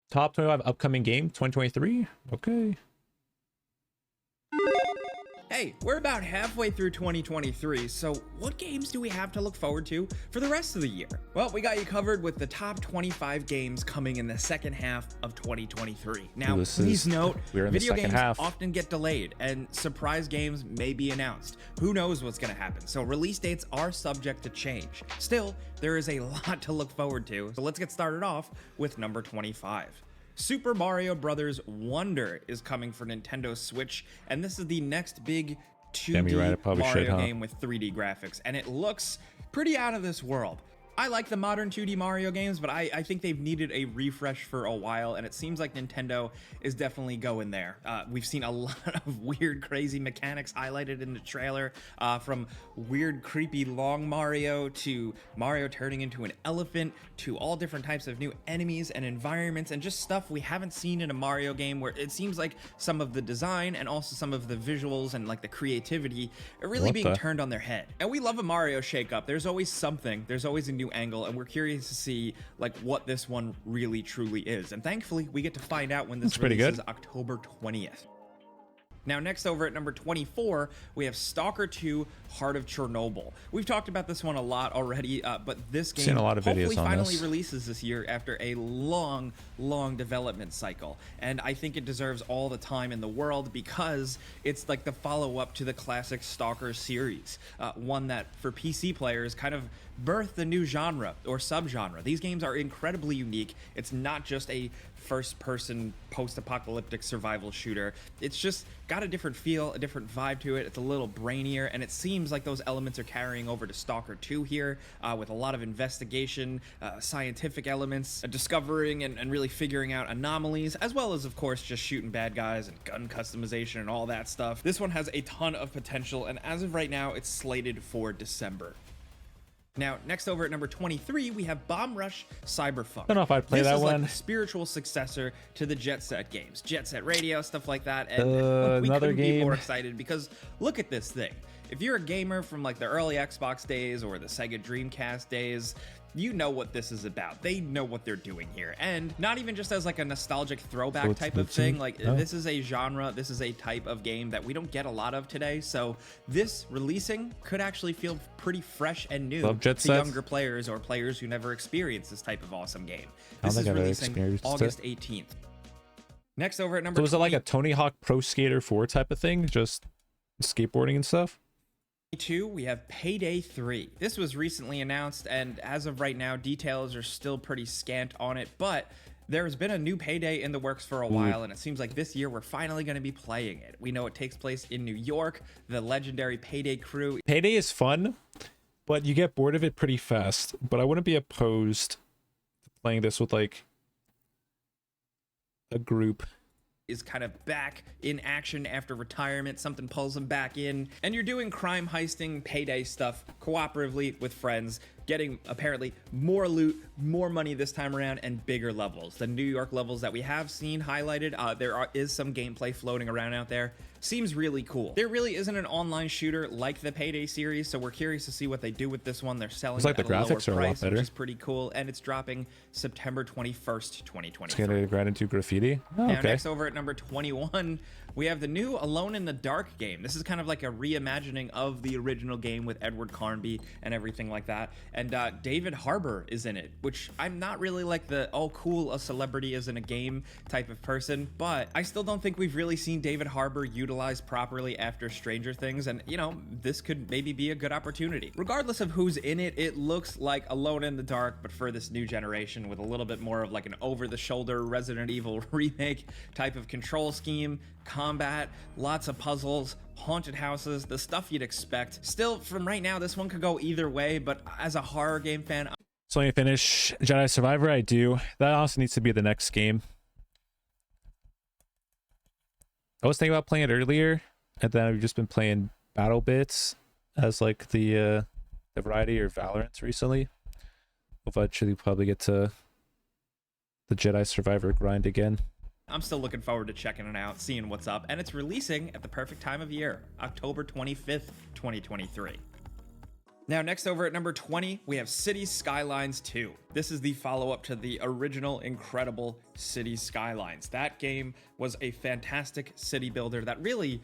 Top 25 upcoming game 2023. Okay. Hey, we're about halfway through 2023, so what games do we have to look forward to for the rest of the year? Well, we got you covered with the top 25 games coming in the second half of 2023. Now, please note, video games often get delayed and surprise games may be announced. Who knows what's going to happen? So release dates are subject to change. Still, there is a lot to look forward to. So let's get started off with number 25. Super Mario Bros. Wonder is coming for Nintendo Switch, and this is the next big 2D Mario game with 3D graphics, and it looks pretty out of this world. I like the modern 2D Mario games, but I think they've needed a refresh for a while, and it seems like Nintendo is definitely going there. We've seen a lot of weird, crazy mechanics highlighted in the trailer, from weird, creepy, long Mario to Mario turning into an elephant to all different types of new enemies and environments and just stuff we haven't seen in a Mario game, where it seems like some of the design and also some of the visuals and like the creativity are really being turned on their head. And we love a Mario shakeup. There's always something. There's always a new angle, and we're curious to see like what this one really truly is, and thankfully we get to find out when this releases October 20th. Now, next over at number 24, we have Stalker 2 Heart of Chernobyl. We've talked about this one a lot already, but this game hopefully finally releases this year after a long development cycle. And I think it deserves all the time in the world because it's like the follow-up to the classic Stalker series, one that for PC players kind of birthed a new genre or subgenre. These games are incredibly unique. It's not just a first-person post-apocalyptic survival shooter. It's just got a different feel, a different vibe to it. It's a little brainier, and it seems like those elements are carrying over to Stalker 2 here, with a lot of investigation, scientific elements, discovering and really figuring out anomalies, as well as, of course, just shooting bad guys and gun customization and all that stuff. This one has a ton of potential, and as of right now, it's slated for December. Now, next over at number 23, we have Bomb Rush Cyberpunk. I don't know if I'd play that one. This is like the spiritual successor to the Jet Set games, Jet Set Radio, stuff like that. And we couldn't be more excited because look at this thing. If you're a gamer from like the early Xbox days or the Sega Dreamcast days, you know what this is about. They know what they're doing here, and not even just as like a nostalgic throwback type of thing. Like this is a genre, this is a type of game that we don't get a lot of today. So this releasing could actually feel pretty fresh and new to younger players or players who never experienced this type of awesome game. This is releasing August 18th. Next over at number 20. So was it like a Tony Hawk Pro Skater 4 type of thing, just skateboarding and stuff? We have Payday 3. This was recently announced, and as of right now, details are still pretty scant on it, but there's been a new Payday in the works for a while, and it seems like this year we're finally going to be playing it. We know it takes place in New York, the legendary Payday crew. Payday is fun, but you get bored of it pretty fast, but I wouldn't be opposed to playing this with like a group. Is kind of back in action after retirement. Something pulls him back in, and you're doing crime heisting payday stuff cooperatively with friends, getting apparently more loot, more money this time around, and bigger levels. The New York levels that we have seen highlighted, there is some gameplay floating around out there. Seems really cool. There really isn't an online shooter like the Payday series, so we're curious to see what they do with this one. They're selling it at a lower price, which is pretty cool, and it's dropping September 21st, 2023. It's gonna grind into graffiti. Now, next over at number 21, we have the new Alone in the Dark game. This is kind of like a reimagining of the original game with Edward Carnby and everything like that. And David Harbour is in it, which I'm not really like the, oh cool, a celebrity is in a game type of person, but I still don't think we've really seen David Harbour utilized properly after Stranger Things, and you know, this could maybe be a good opportunity. Regardless of who's in it, it looks like Alone in the Dark, but for this new generation with a little bit more of like an over-the-shoulder Resident Evil remake type of control scheme, combat, lots of puzzles, haunted houses, the stuff you'd expect. Still, from right now, this one could go either way, but as a horror game fan... So when you finish Jedi Survivor, I do. That also needs to be the next game. I was thinking about playing it earlier, and then I've just been playing Battle Bits as like the variety, or Valorant recently. We'll eventually probably get to the Jedi Survivor grind again. I'm still looking forward to checking it out, seeing what's up, and it's releasing at the perfect time of year, October 25th, 2023. Now, next over at number 20, we have Cities Skylines 2. This is the follow-up to the original incredible Cities Skylines. That game was a fantastic city builder that really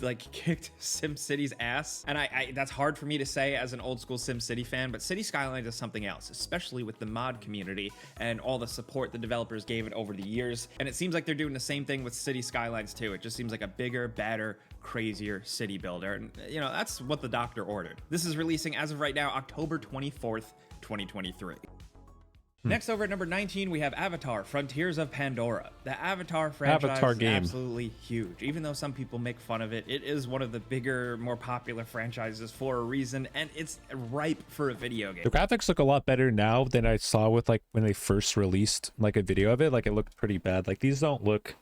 like kicked SimCity's ass. And I that's hard for me to say as an old school SimCity fan, but City Skylines is something else, especially with the mod community and all the support the developers gave it over the years. And it seems like they're doing the same thing with City Skylines too. It just seems like a bigger, badder, crazier city builder. And you know, that's what the doctor ordered. This is releasing as of right now, October 24th, 2023. Next, over at number 19, we have Avatar: Frontiers of Pandora. The Avatar franchise is absolutely huge. Even though some people make fun of it, it is one of the bigger, more popular franchises for a reason, and it's ripe for a video game. The graphics look a lot better now than I saw with like when they first released like a video of it. Like it looked pretty bad. Like these don't look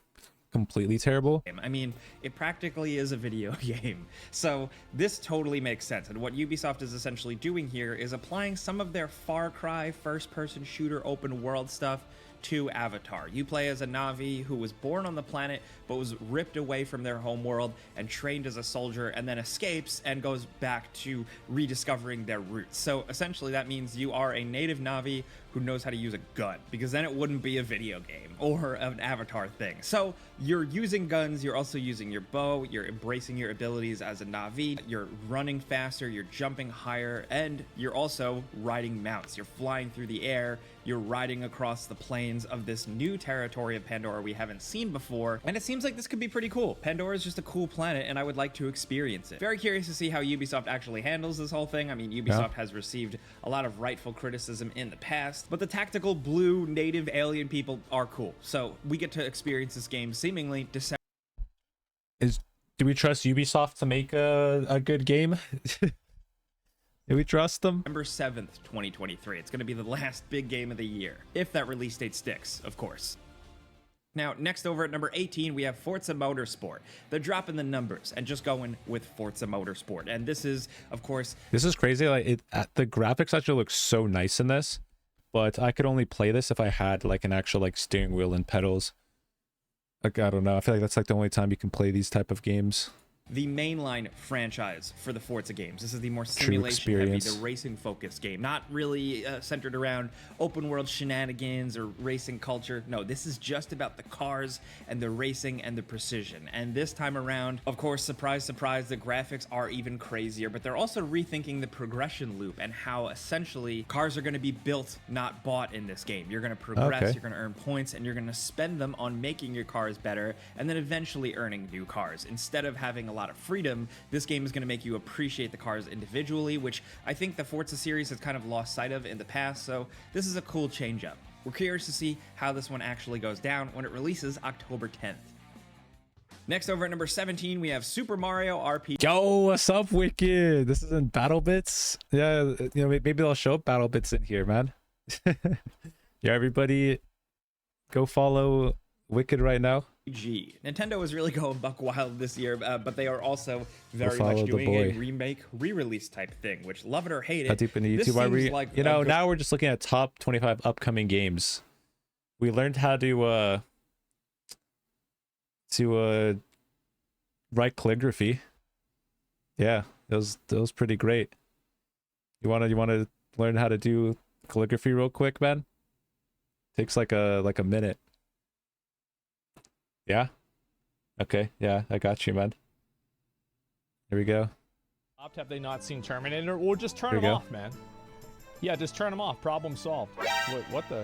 completely terrible. I mean, it practically is a video game, so this totally makes sense. And what Ubisoft is essentially doing here is applying some of their Far Cry first-person shooter open world stuff to Avatar. You play as a Na'vi who was born on the planet but was ripped away from their home world and trained as a soldier, and then escapes and goes back to rediscovering their roots. So essentially that means you are a native Na'vi who knows how to use a gun, because then it wouldn't be a video game or an Avatar thing. So you're using guns, you're also using your bow, you're embracing your abilities as a Na'vi, you're running faster, you're jumping higher, and you're also riding mounts. You're flying through the air, you're riding across the plains of this new territory of Pandora we haven't seen before, and it seems like this could be pretty cool. Pandora is just a cool planet, and I would like to experience it. Very curious to see how Ubisoft actually handles this whole thing. I mean, Ubisoft has received a lot of rightful criticism in the past, but the tactical blue native alien people are cool, so we get to experience this game seemingly December. Do we trust Ubisoft to make a good game? Do we trust them? December 7th, 2023. It's going to be the last big game of the year, if that release date sticks, of course. Now, next over at number 18, we have Forza Motorsport. They're dropping the numbers and just going with Forza Motorsport. And this is, of course... This is crazy. Like the graphics actually look so nice in this, but I could only play this if I had like an actual like steering wheel and pedals. Like, I don't know. I feel like that's like the only time you can play these type of games. The mainline franchise for the Forza games. This is the more simulation heavy, the racing focused game, not really centered around open world shenanigans or racing culture. No, this is just about the cars and the racing and the precision. And this time around, of course, surprise, surprise, the graphics are even crazier, but they're also rethinking the progression loop and how essentially cars are going to be built, not bought in this game. You're going to progress, you're going to earn points, and you're going to spend them on making your cars better and then eventually earning new cars. Instead of having a lot of freedom, this game is going to make you appreciate the cars individually, which I think the Forza series has kind of lost sight of in the past, so this is a cool change up. We're curious to see how this one actually goes down when it releases October 10th. Next, over at number 17, we have Super Mario RPG. Yo, what's up, Wicked? This is in Battle Bits. Yeah, you know, maybe they'll show up Battle Bits in here, man. Yeah, everybody, go follow Wicked right now. Nintendo is really going buck wild this year, but they are also very much doing a remake, re-release type thing, which love it or hate it. How deep into YouTube like you know, now we're just looking at top 25 upcoming games. We learned how to write calligraphy. Yeah, that was pretty great. You wanna learn how to do calligraphy real quick, man? Takes like a minute. Yeah? Okay, yeah, I got you, man. Here we go. Have they not seen Terminator? Or just turn them off, man. Yeah, just turn them off. Problem solved. Wait, what the?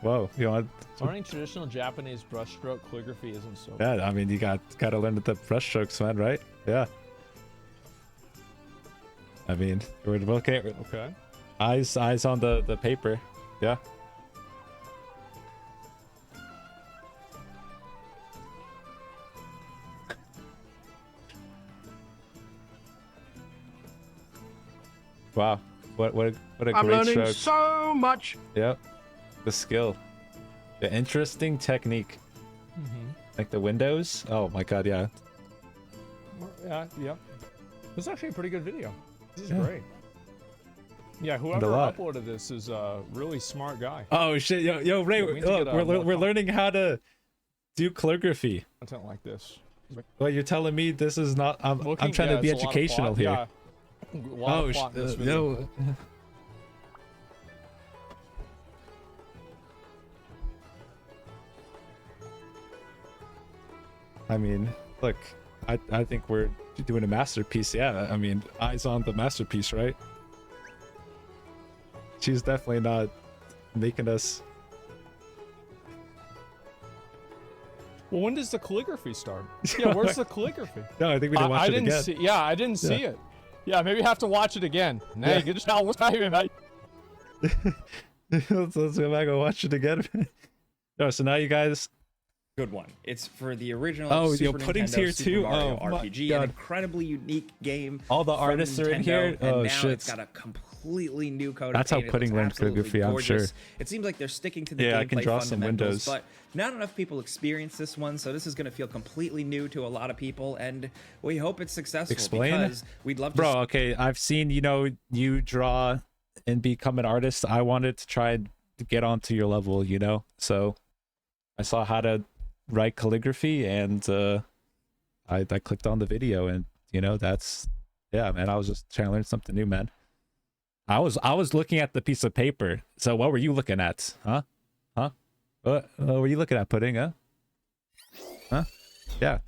Whoa. You want? Learning traditional Japanese brushstroke calligraphy isn't so. Yeah, I mean, you gotta learn the brushstrokes, man, right? Yeah. I mean, we're looking at eyes on the paper. Yeah. Wow, what a great stroke. I'm learning so much. Yep, the skill, the interesting technique. Like the windows. Oh my god, yeah. Yeah. This is actually a pretty good video. This is great. Yeah, whoever uploaded this is a really smart guy. Oh shit, yo, Ray, we're learning how to do calligraphy. Content like this. Well, you're telling me this is not? I'm trying to be educational here. Yeah. Oh, no. I mean, look, I think we're doing a masterpiece. Yeah, I mean, eyes on the masterpiece, right? She's definitely not making us. Well, when does the calligraphy start? Yeah, where's the calligrapy? No, I think we didn't watch I it didn't again. see. Yeah, I didn't see it. Yeah, maybe have to watch it again. Nee, get snel opschrijven, mate. let's go back and watch it again. No, so now you guys. Good one. It's for the original. Oh, Super pudding's Nintendo here Super too. Mario Oh my RPG, God. an incredibly unique game. All the from artists are in Nintendo, here? and Oh, now shit. It's got a completely new code. That's of how paint. It pudding looks learned absolutely calligraphy, I'm gorgeous. sure. It seems like they're sticking to the Yeah, gameplay I can draw some fundamentals, windows. but not enough people experience this one, so this is going to feel completely new to a lot of people, and we hope it's successful. Explain? Because we'd love to. Bro, okay, I've seen, you know, you draw and become an artist. I wanted to try and get onto your level, you know? So I saw how to write calligraphy, and I clicked on the video, and, you know, that's, yeah, man, I was just trying to learn something new, man. I was looking at the piece of paper. So what were you looking at? Huh? What were you looking at, Pudding? Huh? Yeah.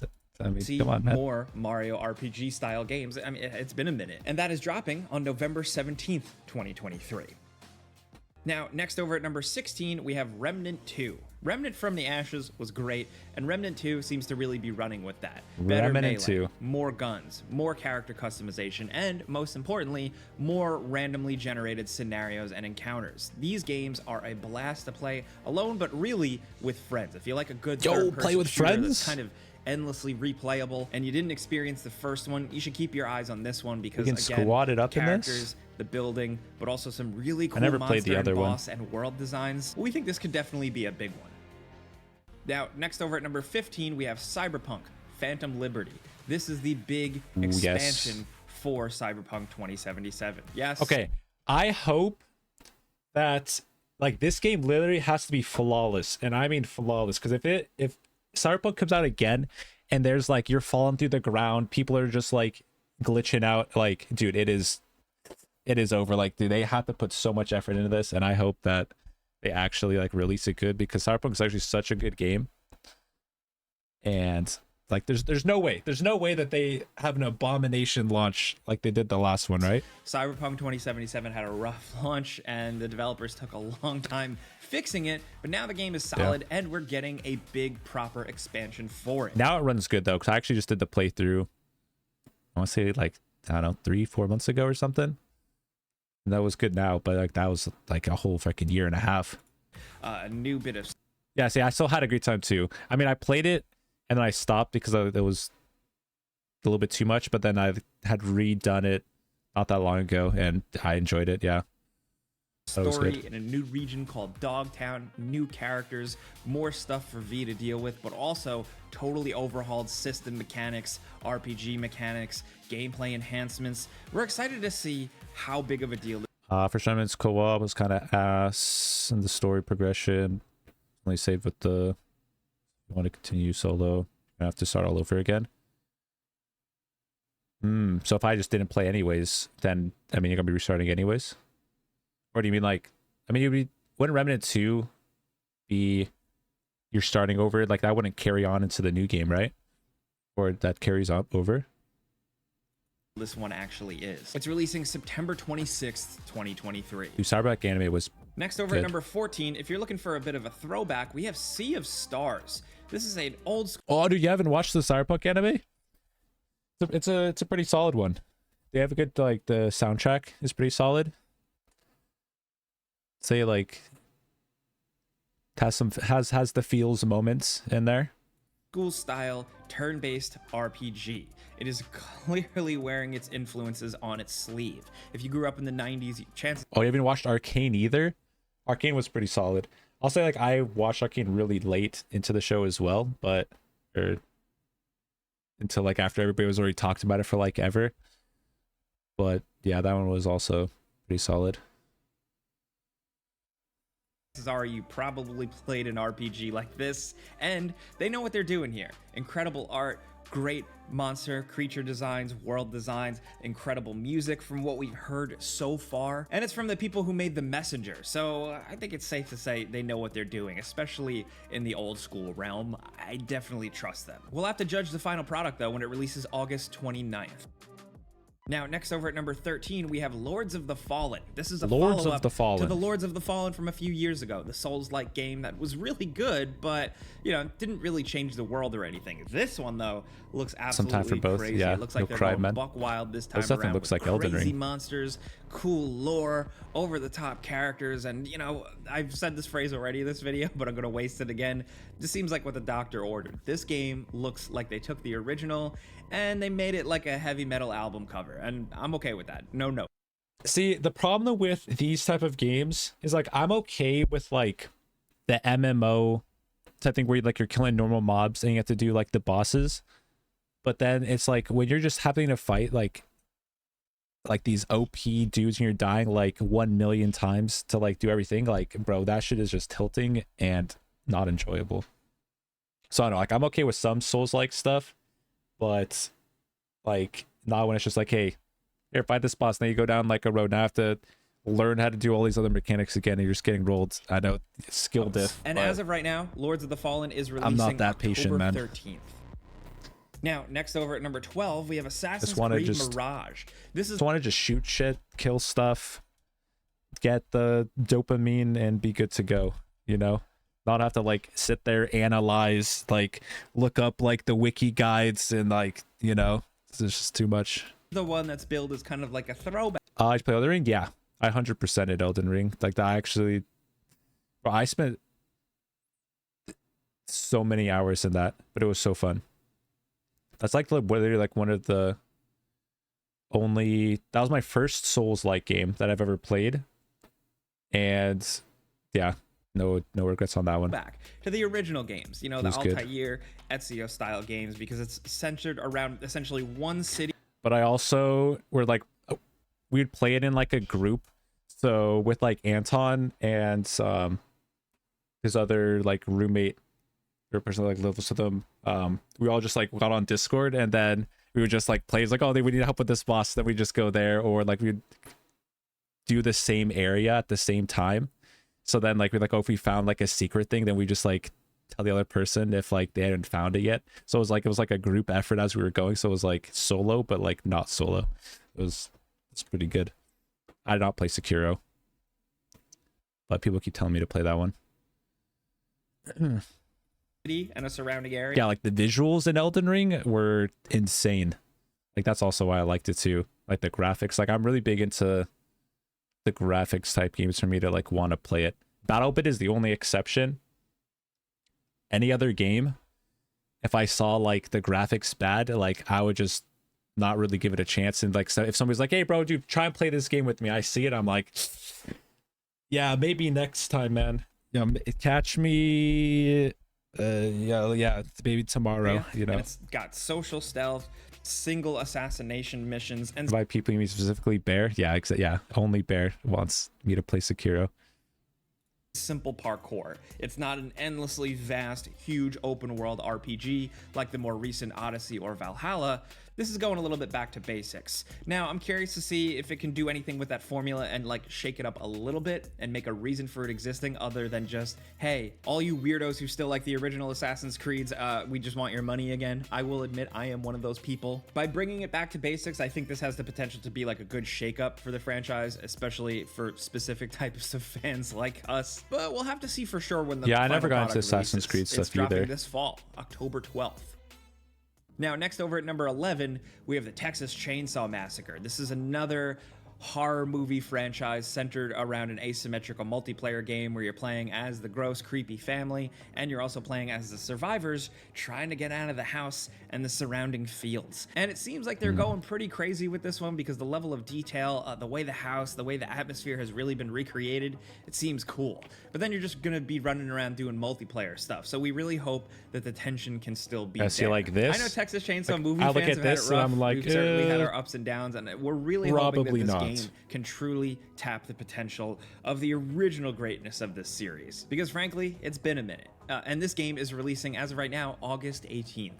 I mean, See come on, man. more Mario RPG style games. I mean, it's been a minute, and that is dropping on November 17th, 2023. Now, next over at number 16, we have Remnant 2. Remnant from the Ashes was great, and Remnant 2 seems to really be running with that. Better Remnant melee, 2. more guns, more character customization, and most importantly, more randomly generated scenarios and encounters. These games are a blast to play alone, but really with friends. If you like a good third-person play with shooter that's friends? kind of endlessly replayable, and you didn't experience the first one, you should keep your eyes on this one because can again, squat it up in this? characters, the building, but also some really cool never monster played the other and one. boss and world designs. We think this could definitely be a big one. Now, next over at number 15, we have Cyberpunk Phantom Liberty. This is the big expansion for Cyberpunk 2077. Yes. Okay, I hope that like this game literally has to be flawless, and I mean flawless, because if Cyberpunk comes out again and there's like you're falling through the ground, people are just like glitching out, like dude, it is over. Like, dude, they have to put so much effort into this, and I hope that they actually like release it good, because Cyberpunk is actually such a good game, and like there's no way that they have an abomination launch like they did the last one, right? Cyberpunk 2077 had a rough launch, and the developers took a long time fixing it, but now the game is solid, and we're getting a big proper expansion for it. Now it runs good though, because I actually just did the playthrough, I want to say like, I don't know, 3-4 months ago or something. And that was good now, but like that was like a whole freaking year and a half. A new bit of Yeah, see, I still had a great time too. I mean, I played it and then I stopped because it was a little bit too much, but then I had redone it not that long ago and I enjoyed it. Yeah. That was story good. in a new region called Dogtown, new characters, more stuff for V to deal with, but also totally overhauled system mechanics, RPG mechanics, gameplay enhancements. We're excited to see how big of a deal. For some minutes, co-op was kind of ass, and the story progression only saved with the. If you want to continue solo, you have to start all over again. So if I just didn't play anyways, then I mean you're gonna be restarting anyways. Or do you mean like? I mean, wouldn't Remnant 2 be you're starting over? Like that wouldn't carry on into the new game, right? Or that carries on over? This one actually is. It's releasing September 26th, 2023. Dude, Cyberpunk anime was. Next over Good. at number 14, if you're looking for a bit of a throwback, we have Sea of Stars. This is an old school. Oh, dude, you haven't watched the Cyberpunk anime? It's a pretty solid one. They have a good like the soundtrack is pretty solid. Say like has the feels moments in there. Style turn-based RPG. It is clearly wearing its influences on its sleeve. If you grew up in the 90s, chances Oh, you haven't watched Arcane either? Arcane was pretty solid. I'll say like I watched Arcane really late into the show as well, but until like after everybody was already talked about it for like ever. But yeah, that one was also pretty solid. are, you probably played an RPG like this, and they know what they're doing here. Incredible art, great monster creature designs, world designs, incredible music from what we've heard so far, and it's from the people who made The Messenger, so I think it's safe to say they know what they're doing, especially in the old school realm. I definitely trust them. We'll have to judge the final product though when it releases August 29th. Now, next over at number 13, we have Lords of the Fallen. This is a follow-up to the Lords of the Fallen from a few years ago, the Souls-like game that was really good, but, you know, didn't really change the world or anything. This one, though, looks absolutely crazy. Yeah, it looks like they're going buck wild this time around with crazy monsters, cool lore, over-the-top characters, and, you know, I've said this phrase already in this video, but I'm going to waste it again. This seems like what the doctor ordered. This game looks like they took the original and they made it like a heavy metal album cover, and I'm okay with that. No. See, the problem with these type of games is like I'm okay with like the MMO type thing where you're killing normal mobs and you have to do like the bosses, but then it's like when you're just having to fight like these OP dudes and you're dying like 1 million times to like do everything, like bro, that shit is just tilting and not enjoyable. So I don't know, like I'm okay with some Souls-like stuff, but like not when it's just like, hey, here, fight this boss, now you go down like a road, now I have to learn how to do all these other mechanics again and you're just getting rolled. I know, skill diff. And as of right now, Lords of the Fallen is releasing I'm not that patient, man. October 13th. Now, next over at number 12, we have Assassin's Creed Mirage. This want to just shoot shit, kill stuff, get the dopamine and be good to go, you know? Not have to like sit there, analyze, like look up like the wiki guides and like, you know, it's just too much. The one that's billed as kind of like a throwback. I play Elden Ring, yeah. I 100%ed Elden Ring. Like that actually, bro, I spent so many hours in that, but it was so fun. That's like literally like one of the only, that was my first Souls-like game that I've ever played. And yeah, no regrets on that one. Back to the original games, you know, the Altair, Ezio style games, because it's centered around essentially one city. But I also were like, we'd play it in like a group. So with like Anton and his other like roommate or person that like lives with them, we all just like got on Discord and then we would just like play. It's like, oh, we need help with this boss. Then we just go there, or like we'd do the same area at the same time. So then like we're like, oh, if we found like a secret thing, then we just like tell the other person if like they hadn't found it yet. So it was like a group effort as we were going. So it was like solo, but like not solo. It's pretty good. I did not play Sekiro, but people keep telling me to play that one. And a surrounding area. Yeah, like the visuals in Elden Ring were insane. Like that's also why I liked it too. Like the graphics. Like I'm really big into the graphics type games for me to like want to play it. BattleBit is the only exception. Any other game, if I saw like the graphics bad, like I would just not really give it a chance. And like, so if somebody's like, hey bro, dude, try and play this game with me, I see it, I'm like, yeah, maybe next time, man. Yeah, catch me yeah, maybe tomorrow. Yeah. You know, and it's got social stealth, single assassination missions, and by people you mean specifically Bear. Yeah, only Bear wants me to play Sekiro. Simple parkour. It's not an endlessly vast, huge open world RPG like the more recent Odyssey or Valhalla. This is going a little bit back to basics. Now, I'm curious to see if it can do anything with that formula and like shake it up a little bit and make a reason for it existing other than just, hey, all you weirdos who still like the original Assassin's Creeds, we just want your money again. I will admit I am one of those people. By bringing it back to basics, I think this has the potential to be like a good shake-up for the franchise, especially for specific types of fans like us. But we'll have to see for sure when the I never got into Assassin's Creed stuff it's dropping either. This fall, October 12th. Now, next over at number 11, we have the Texas Chainsaw Massacre. This is another horror movie franchise centered around an asymmetrical multiplayer game where you're playing as the gross, creepy family, and you're also playing as the survivors trying to get out of the house and the surrounding fields. And it seems like they're going pretty crazy with this one because the level of detail, the way the house, the way the atmosphere has really been recreated, it seems cool. But then you're just gonna be running around doing multiplayer stuff. So we really hope that the tension can still be there. See, like this? I know Texas Chainsaw like, movie I fans look at have had this it rough. and I'm like, We've certainly had our ups and downs, and we're really hoping that this game game can truly tap the potential of the original greatness of this series. Because frankly, it's been a minute. And this game is releasing as of right now, August 18th.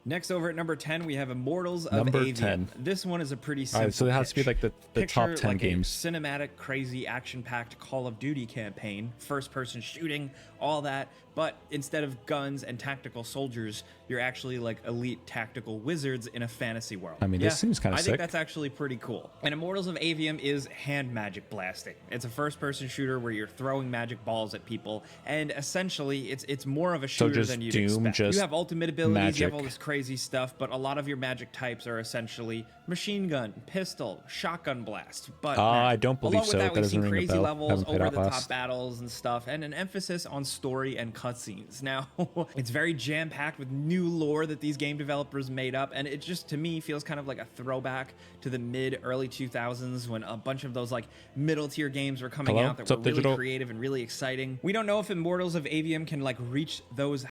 Next, over at number 10, we have Immortals of Number Avium. 10. This one is a pretty simple Alright, so it has to be pitch. like the top 10 like games. A cinematic, crazy, action-packed Call of Duty campaign, first-person shooting, all that. But instead of guns and tactical soldiers, you're actually like elite tactical wizards in a fantasy world. I mean, this seems kind of sick. I think that's actually pretty cool. And Immortals of Avium is hand magic blasting. It's a first-person shooter where you're throwing magic balls at people, and essentially, it's more of a shooter than you'd Doom, expect. You have ultimate abilities, magic. you have all this crazy stuff, but a lot of your magic types are essentially machine gun, pistol, shotgun blast. But I don't believe along with so. that, That we've seen doesn't ring a crazy bell. levels, Haven't played over-the-top Outlast. battles and stuff, and an emphasis on story and cutscenes. Now, it's very jam-packed with new lore that these game developers made up, and it just, to me, feels kind of like a throwback to the mid-early 2000s when a bunch of those like middle-tier games were coming out that What's were up, really Digital? creative and really exciting. We don't know if Immortals of Avium can like reach those.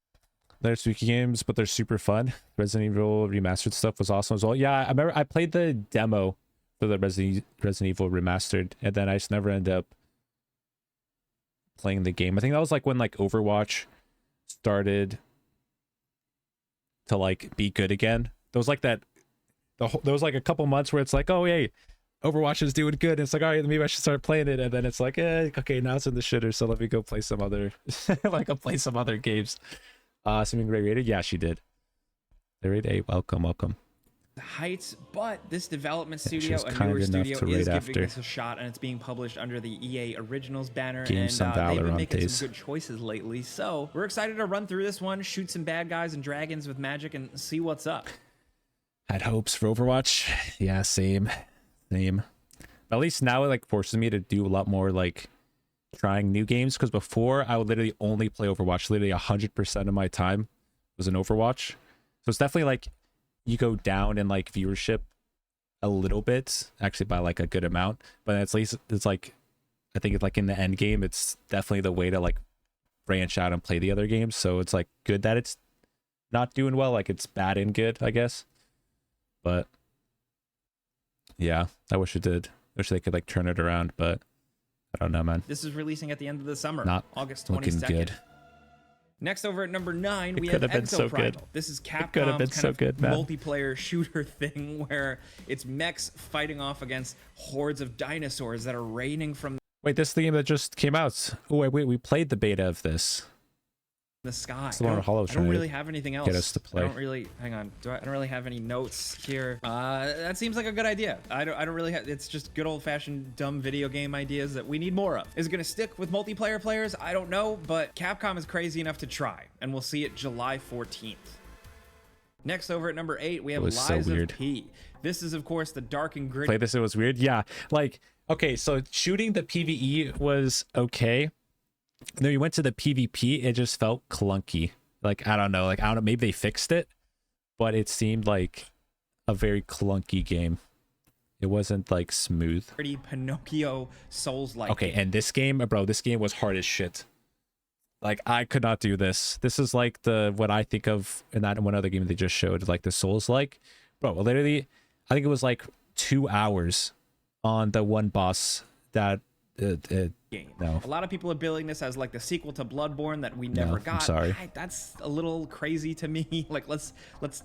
They're spooky games, but they're super fun. Resident Evil remastered stuff was awesome as well. Yeah, I remember I played the demo for the Resident Evil remastered, and then I just never ended up playing the game. I think that was like when like Overwatch started to like be good again. There was like that. There was like a couple months where it's like, oh hey, Overwatch is doing good. And it's like, all right, maybe I should start playing it. And then it's like, okay, now it's in the shitter, so let me go play some other, like, I'll play some other games. Something great rated? Yeah, she did. They rated A. Welcome. Heights, but this development studio, was a kind newer enough studio, to is rate giving after. this a shot, and it's being published under the EA Originals banner. Game and some they've been Valorant making days. some good choices lately. So we're excited to run through this one, shoot some bad guys and dragons with magic, and see what's up. Had hopes for Overwatch. Yeah, same. But at least now it like forces me to do a lot more like trying new games, because before I would literally only play Overwatch. Literally 100% of my time was in Overwatch. So it's definitely like you go down in like viewership a little bit, actually by like a good amount, but at least it's like, I think it's like in the end game, it's definitely the way to like branch out and play the other games. So it's like good that it's not doing well, like it's bad and good, I guess. But yeah, I wish it did. Wish they could like turn it around, but I don't know, man. This is releasing at the end of the summer, Not August looking 22nd. good. Next, over at number 9, we could have have been so good. Exoprimal. This is It could have been Capcom's so kind of good, man. multiplayer shooter thing where it's mechs fighting off against hordes of dinosaurs that are raining from Wait, this is the game that just came out. Oh wait, we played the beta of this. the sky. It's the one Hollow I trying don't to really have anything else. get us to play. I don't really. Hang on. I don't really have any notes here. That seems like a good idea. I don't really have. It's just good old-fashioned dumb video game ideas that we need more of. Is it gonna stick with multiplayer players? I don't know, but Capcom is crazy enough to try, and we'll see it July 14th. Next, over at number 8, we have was so Lies of weird. P. This is, of course, the dark and gritty. Play this, it was weird. Yeah, like okay, so shooting the PvE was okay. And then we went to the PvP, it just felt clunky. Like I don't know, maybe they fixed it, but it seemed like a very clunky game. It wasn't like smooth. Pretty Pinocchio Souls-like. Okay, and this game, bro, this game was hard as shit. Like I could not do this. This is like what I think of in that one other game they just showed, like the Souls like. Bro, literally, I think it was like 2 hours on the one boss that game. No. A lot of people are billing this as like the sequel to Bloodborne that we never I'm got. sorry. That's a little crazy to me. Like let's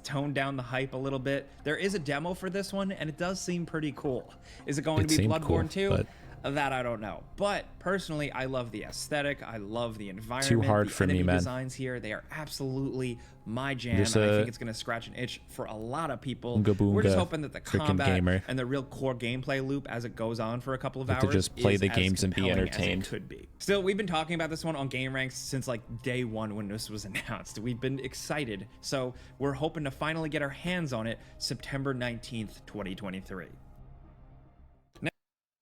tone down the hype a little bit. There is a demo for this one and it does seem pretty cool. Is it going It to be seemed Bloodborne cool, 2? but- That I don't know. But personally, I love the aesthetic. I love the environment. hard the for me, enemy man. designs here, they are absolutely my jam. Just And I a think it's going to scratch an itch for a lot of people. Oonga We're just boonga hoping that the frickin' combat gamer. and the real core gameplay loop as it goes on for a couple of Like to hours just play is the as games and be compelling as it entertained. could be. Still, we've been talking about this one on gameranx since like day one when this was announced. We've been excited, so we're hoping to finally get our hands on it September 19th, 2023.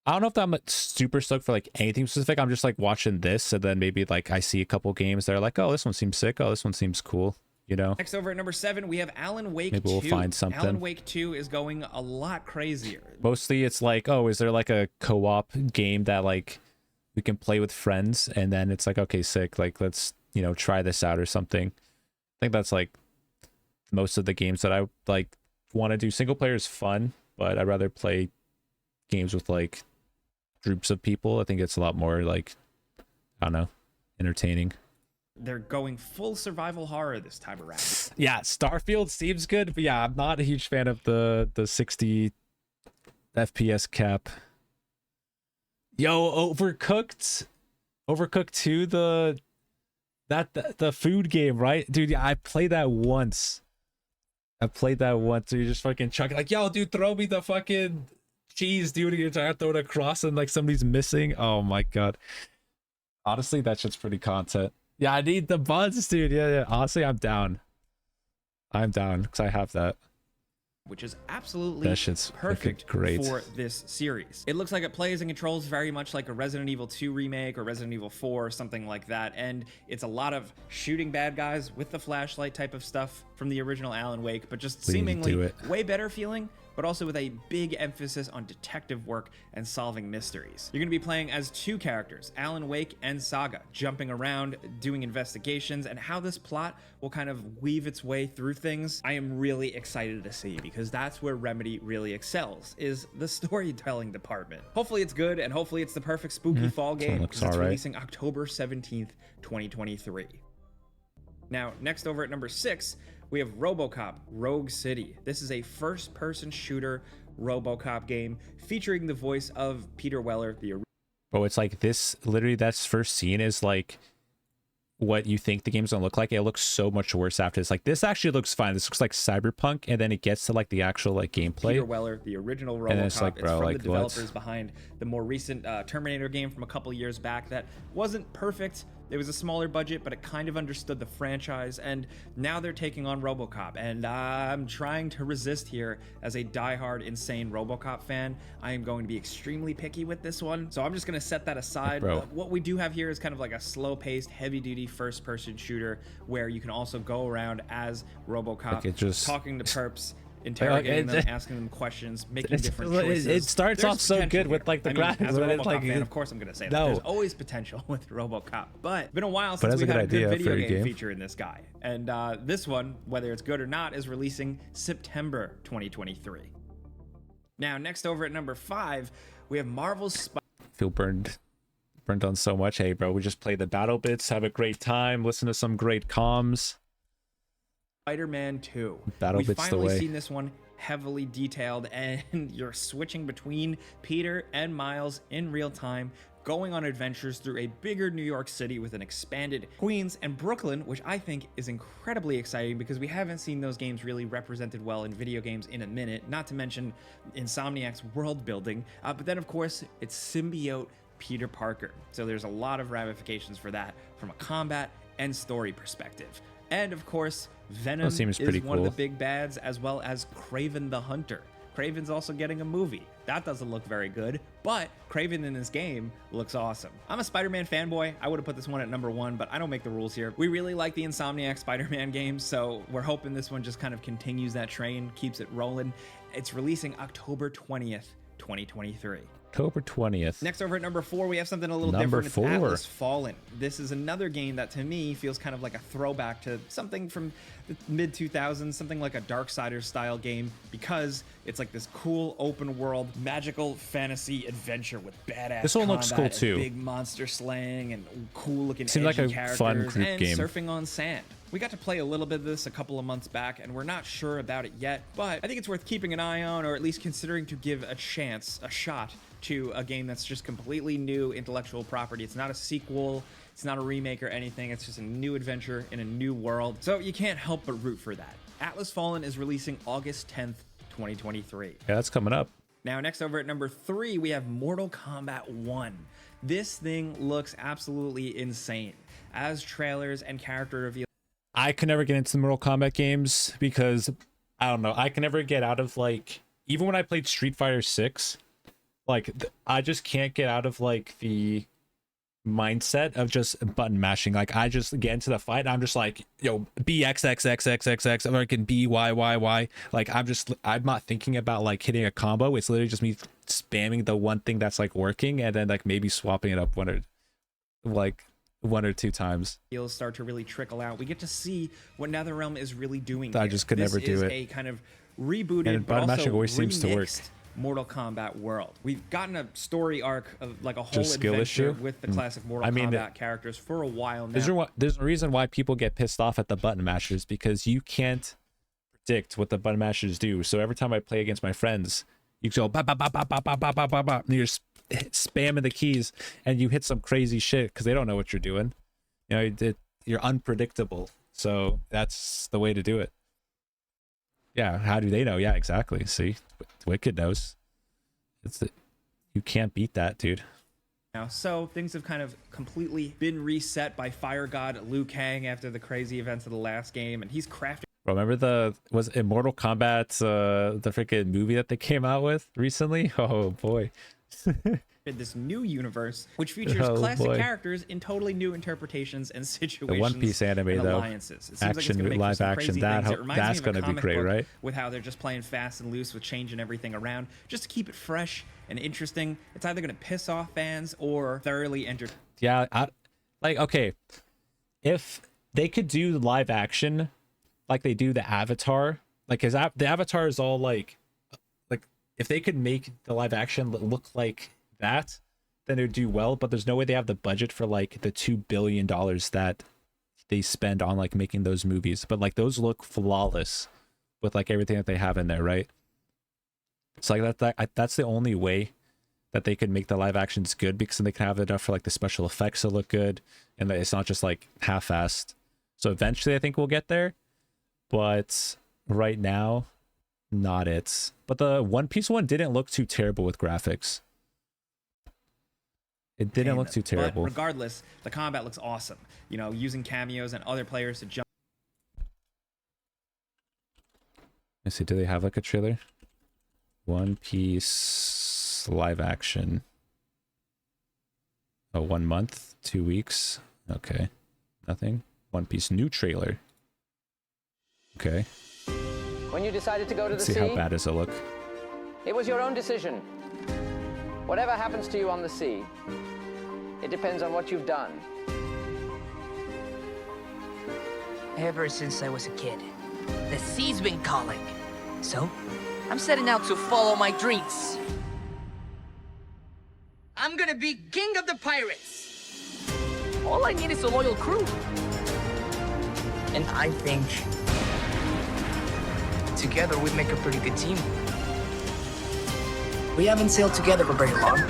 I don't know if I'm super stoked for like anything specific. I'm just like watching this, and then maybe like I see a couple games that are like, oh, this one seems sick. Oh, this one seems cool. You know. Next, over at number 7, we have Alan Wake 2. Maybe we'll find something. Alan Wake 2 is going a lot crazier. Mostly, it's like, oh, is there like a co-op game that like we can play with friends, and then it's like, okay, sick. Like let's try this out or something. I think that's like most of the games that I like want to do. Single player is fun, but I'd rather play games with like groups of people. I think it's a lot more like, I don't know, entertaining. They're going full survival horror this time around. Yeah, Starfield seems good, but yeah, I'm not a huge fan of the 60 FPS cap. Yo, Overcooked 2, the food game, right? Dude, yeah, I played that once. So you're just fucking chucking like, yo, dude, throw me the fucking cheese, dude. You're trying to throw it across and like somebody's missing. Oh my god. Honestly, that shit's pretty content. Yeah, I need the buds, dude. Yeah. Honestly, I'm down because I have that. Which is absolutely That shit's perfect great for this series. It looks like it plays and controls very much like a Resident Evil 2 remake or Resident Evil 4 or something like that, and it's a lot of shooting bad guys with the flashlight type of stuff from the original Alan Wake, but just seemingly way better feeling, but also with a big emphasis on detective work and solving mysteries. You're going to be playing as two characters, Alan Wake and Saga, jumping around, doing investigations, and how this plot will kind of weave its way through things. I am really excited to see, because that's where Remedy really excels, is the storytelling department. Hopefully it's good, and hopefully it's the perfect spooky fall game, because it's releasing October 17th, 2023. Now, next over at number 6, we have RoboCop Rogue City. This is a first-person shooter RoboCop game featuring the voice of Peter Weller, the original. Bro, it's like this, literally, that's first scene is like what you think the game's gonna look like. It looks so much worse after. It's like, this actually looks fine. This looks like Cyberpunk, and then it gets to like the actual like gameplay. Peter Weller, the original RoboCop. And it's like, bro, it's from like, the developers behind the more recent Terminator game from a couple years back that wasn't perfect. It was a smaller budget, but it kind of understood the franchise, and now they're taking on RoboCop, and I'm trying to resist here as a diehard, insane RoboCop fan. I am going to be extremely picky with this one, so I'm just going to set that aside. What we do have here is kind of like a slow-paced, heavy-duty first-person shooter where you can also go around as RoboCop, like just talking to perps, interrogating them, asking them questions, making different choices. It starts off so good with like the graphics, as a but it's RoboCop like, fan, of course I'm gonna say that. There's always potential with RoboCop, but it's been a while since we've had a good video game feature in this guy. And this one, whether it's good or not, is releasing September 2023. Now, next over at number 5, we have Marvel's feel burned on so much. Hey, bro, we just play the battle bits, have a great time, listen to some great comms. Spider-Man 2. We've finally seen this one heavily detailed, and you're switching between Peter and Miles in real time, going on adventures through a bigger New York City with an expanded Queens and Brooklyn, which I think is incredibly exciting because we haven't seen those games really represented well in video games in a minute, not to mention Insomniac's world building. But then, of course, it's symbiote Peter Parker. So there's a lot of ramifications for that from a combat and story perspective. And of course, Venom is one of the big bads, as well as Kraven the Hunter. Kraven's also getting a movie. That doesn't look very good, but Kraven in this game looks awesome. I'm a Spider-Man fanboy. I would have put this one at number 1, but I don't make the rules here. We really like the Insomniac Spider-Man games, so we're hoping this one just kind of continues that train, keeps it rolling. It's releasing October 20th, 2023. October 20th. Next over at number 4, we have something a little different. It's Atlas Fallen. This is another game that to me feels kind of like a throwback to something from the mid-2000s, something like a Darksiders style game, because it's like this cool open world magical fantasy adventure with badass this one looks cool too. Big monster slaying and cool looking seems like a characters fun group and game. Surfing on sand. We got to play a little bit of this a couple of months back, and we're not sure about it yet, but I think it's worth keeping an eye on, or at least considering to give a shot to a game that's just completely new intellectual property. It's not a sequel, it's not a remake or anything, it's just a new adventure in a new world. So you can't help but root for that. Atlas Fallen is releasing August 10th, 2023. Yeah, that's coming up. Now, next over at number 3, we have Mortal Kombat 1. This thing looks absolutely insane. As trailers and character reveals, I can never get into the Mortal Kombat games because, I don't know, I can never get out of, like, even when I played Street Fighter 6, like, I just can't get out of, like, the mindset of just button mashing. Like, I just get into the fight and I'm just like, yo, BXXXXXX, or I can BYYY. Like, I'm not thinking about, like, hitting a combo. It's literally just me spamming the one thing that's, like, working and then, like, maybe swapping it up one or two times. He'll start to really trickle out. We get to see what NetherRealm is really doing. I just could never do it. This is a kind of rebooted, and but button also mashing always seems to work. Mortal Kombat world. We've gotten a story arc of like a whole Just skill adventure issue? with the classic Mortal Kombat characters for a while now. There's a reason why people get pissed off at the button mashers, because you can't predict what the button mashers do. So every time I play against my friends, you go ba ba ba ba ba ba ba ba ba ba, and you're spamming the keys, and you hit some crazy shit because they don't know what you're doing. You know, you're unpredictable. So that's the way to do it. Yeah, how do they know? Yeah, exactly. See, Wicked knows. You can't beat that, dude. Now, so things have kind of completely been reset by Fire God Liu Kang after the crazy events of the last game, and he's crafting. Remember was it Mortal Kombat, the freaking movie that they came out with recently? Oh boy. This new universe, which features classic characters in totally new interpretations and situations. The One Piece anime, though, alliances. It seems action, like it's gonna make live some action, crazy things. It reminds that's me of gonna a be comic great, book right? With how they're just playing fast and loose with changing everything around, just to keep it fresh and interesting. It's either gonna piss off fans or thoroughly entertain. Yeah, like, okay, if they could do live action like they do the Avatar, like, cause the Avatar is all like if they could make the live action look like that, then it would do well. But there's no way they have the budget for like the $2 billion that they spend on like making those movies. But like those look flawless with like everything that they have in there, right? It's like that's the only way that they could make the live actions good, because then they can have enough for like the special effects to look good, and it's not just like half-assed. So eventually I think we'll get there, but right now, not it. But the One Piece one didn't look too terrible with graphics. It didn't look too terrible. But regardless, the combat looks awesome. You know, using cameos and other players to jump. Let's see, do they have like a trailer? One Piece live action. Oh, 1 month, 2 weeks. Okay, nothing. One Piece new trailer. Okay. When you decided to go to the sea, See how bad does it look? it was your own decision. Whatever happens to you on the sea, it depends on what you've done. Ever since I was a kid, the sea's been calling. So, I'm setting out to follow my dreams. I'm gonna be king of the pirates. All I need is a loyal crew. And I think together we make a pretty good team. We haven't sailed together for very long,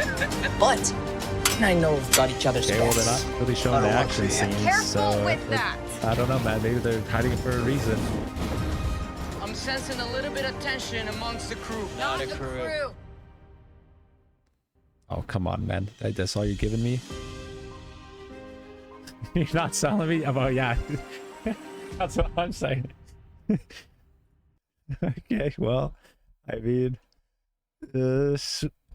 but I know we've got each other's Okay, well, they're backs. not really showing the action scenes. Careful so with that. I don't know, man. Maybe they're hiding it for a reason. I'm sensing a little bit of tension amongst the crew. Not a crew. Oh, come on, man. That's all you're giving me? You're not selling me? Oh, yeah. That's what I'm saying. Okay, well, I mean,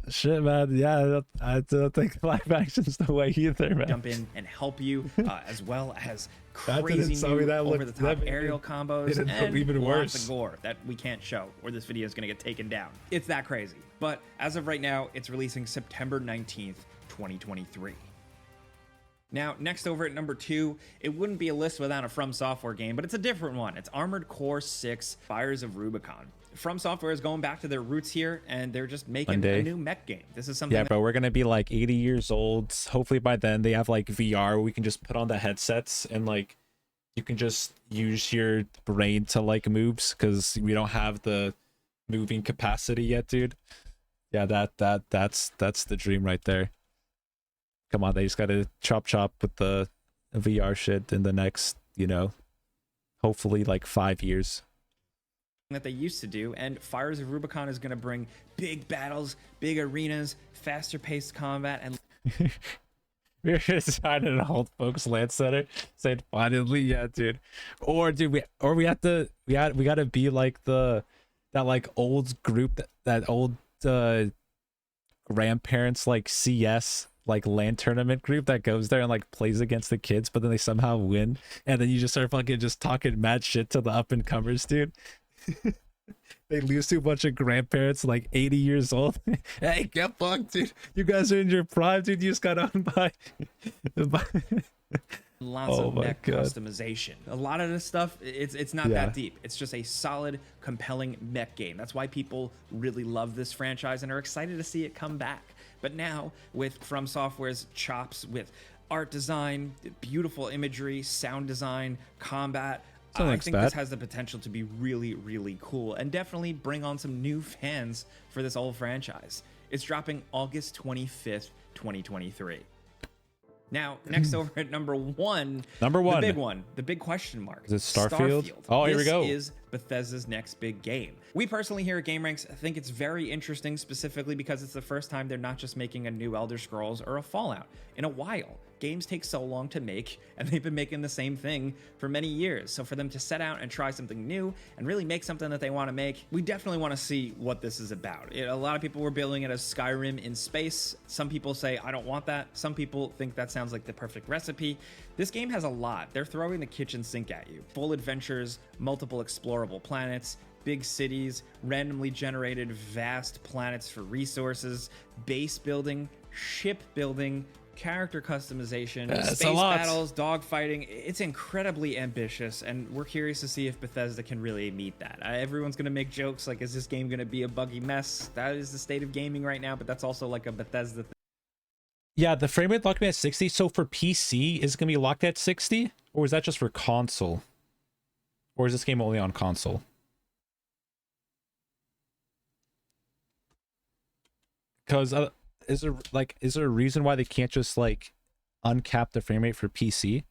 shit, man. Yeah, I don't think live action's the way either, man. Jump in and help you, as well as That didn't crazy tell me new that looked- over-the-top that made aerial it- combos it looked and even lots worse. of gore that we can't show, or this video is going to get taken down. It's that crazy. But as of right now, it's releasing September 19th, 2023. Now, next over at number 2, it wouldn't be a list without a From Software game, but it's a different one. It's Armored Core 6: Fires of Rubicon. From Software is going back to their roots here, and they're just making a new mech game. This is something. Yeah, bro, we're gonna be like 80 years old. Hopefully by then they have like VR where we can just put on the headsets and like you can just use your brain to like moves, because we don't have the moving capacity yet, dude. Yeah, that's the dream right there. Come on, they just gotta chop with the VR shit in the next, you know, hopefully like 5 years. that they used to do, and Fires of Rubicon is going to bring big battles, big arenas, faster paced combat, and We're just hiding an old folks land center saying finally, yeah, dude. Or dude, we gotta be like that like old group that old grandparents like CS like LAN tournament group that goes there and like plays against the kids, but then they somehow win, and then you just start fucking just talking mad shit to the up and comers, dude. They lose to a bunch of grandparents like 80 years old. Hey, get fucked, dude. You guys are in your prime, dude. You just got owned by Lots Oh of my mech God. customization. A lot of this stuff, it's not Yeah. that deep. It's just a solid, compelling mech game. That's why people really love this franchise and are excited to see it come back. But now, with From Software's chops with art design, beautiful imagery, sound design, combat, I think this has the potential to be really, really cool and definitely bring on some new fans for this old franchise. It's dropping August 25th, 2023. Now, next over at number one, the big one, the big question mark. Is it Starfield? Oh, here we go. This is Bethesda's next big game. We personally here at gameranx think it's very interesting, specifically because it's the first time they're not just making a new Elder Scrolls or a Fallout in a while. Games take so long to make, and they've been making the same thing for many years. So for them to set out and try something new and really make something that they want to make, we definitely want to see what this is about. A lot of people were billing it as Skyrim in space. Some people say, I don't want that. Some people think that sounds like the perfect recipe. This game has a lot. They're throwing the kitchen sink at you. Full adventures, multiple explorable planets, big cities, randomly generated vast planets for resources, base building, ship building, character customization, space battles, dogfighting. It's incredibly ambitious, and we're curious to see if Bethesda can really meet that. Everyone's going to make jokes like, is this game going to be a buggy mess? That is the state of gaming right now, but that's also like a Bethesda thing. Yeah, the frame rate locked me at 60. So for PC, is it going to be locked at 60? Or is that just for console? Or is this game only on console? Because is there a reason why they can't just like uncap the frame rate for PC?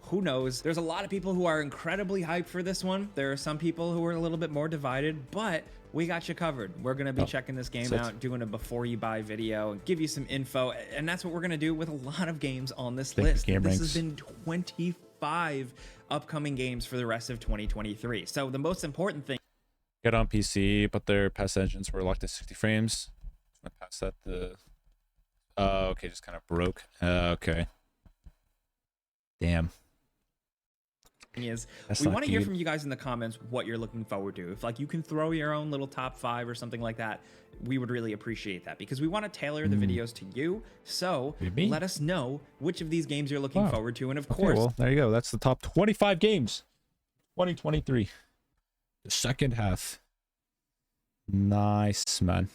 Who knows? There's a lot of people who are incredibly hyped for this one. There are some people who are a little bit more divided, but we got you covered. We're going to be checking this game out, doing a before you buy video, and give you some info. And that's what we're going to do with a lot of games on this list. This has been 25 upcoming games for the rest of 2023. So the most important thing. Get on PC, but their past engines were locked at 60 frames. I passed that. Okay, just kind of broke. Okay. Damn. Is we want to hear from you guys in the comments what you're looking forward to. If like you can throw your own little top 5 or something like that, we would really appreciate that, because we want to tailor the videos to you. So let us know which of these games you're looking forward to, and of course, well, there you go. That's the top 25 games 2023, the second half. Nice, man.